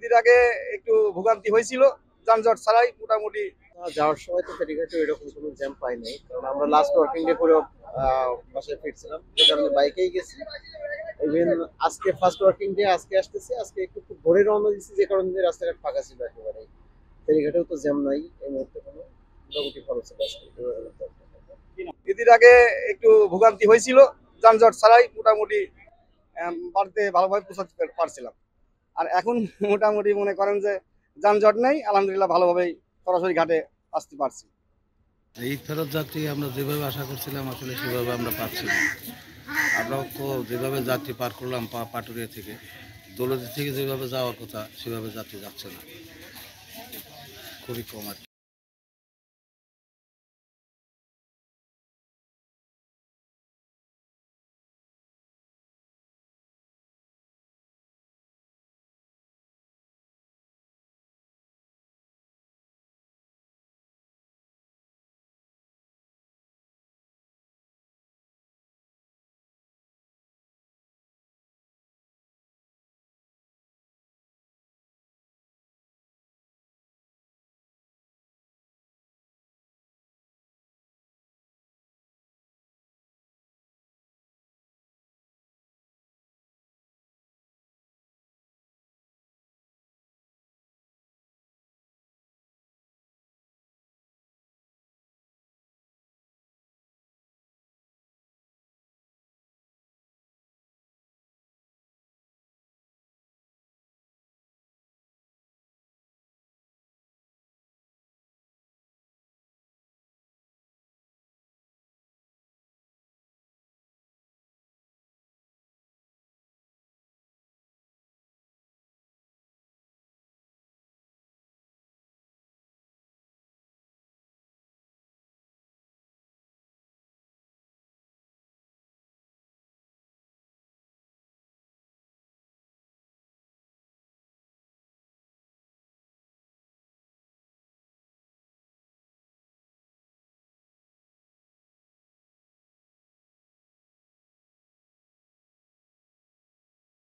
ঈদের আগে একটু ভোগান্তি হয়েছিল, যানজট ছাড়াই মোটামুটি। যাওয়ার সময় তো ফেরিঘাটে এরকম কোনো জ্যাম পাই নাই, কারণ আমরা লাস্ট ওয়ার্কিং ডে করে বাসায় ফিরছিলাম, যে কারণে বাইকেই গেছি। ইভেন আজকে ফার্স্ট ওয়ার্কিং ডে, আজকে আসতেছি, আজকে একটু খুব ভোরে রওনা দিচ্ছি, যে কারণে রাস্তাঘাট ফাঁকা ছিল একেবারে। ফেরিঘাটেও তো জ্যাম নাই এই মুহূর্তে কোনো, মোটামুটি ভালো ছিল আজকে। ঈদের আগে একটু ভোগান্তি হয়েছিল, যানজট ছাড়াই মোটামুটি বাড়িতে ভালোভাবে পৌঁছাতে পারছিলাম। আর এখন মোটামুটি মনে করেন যে যানজট নেই, আলহামদুলিল্লাহ ভালোভাবেই সরাসরি ঘাটে আসতে পারছি। ঈদ ফেরত যাত্রী আমরা যেভাবে আশা করছিলাম আসলে সেভাবে আমরা পাচ্ছি না। আমরাও তো যেভাবে যাত্রী পার করলাম পাটুরিয়া থেকে, দৌলতী থেকে যেভাবে যাওয়ার কথা সেভাবে যাত্রী যাচ্ছে না, খুবই কম আর কি।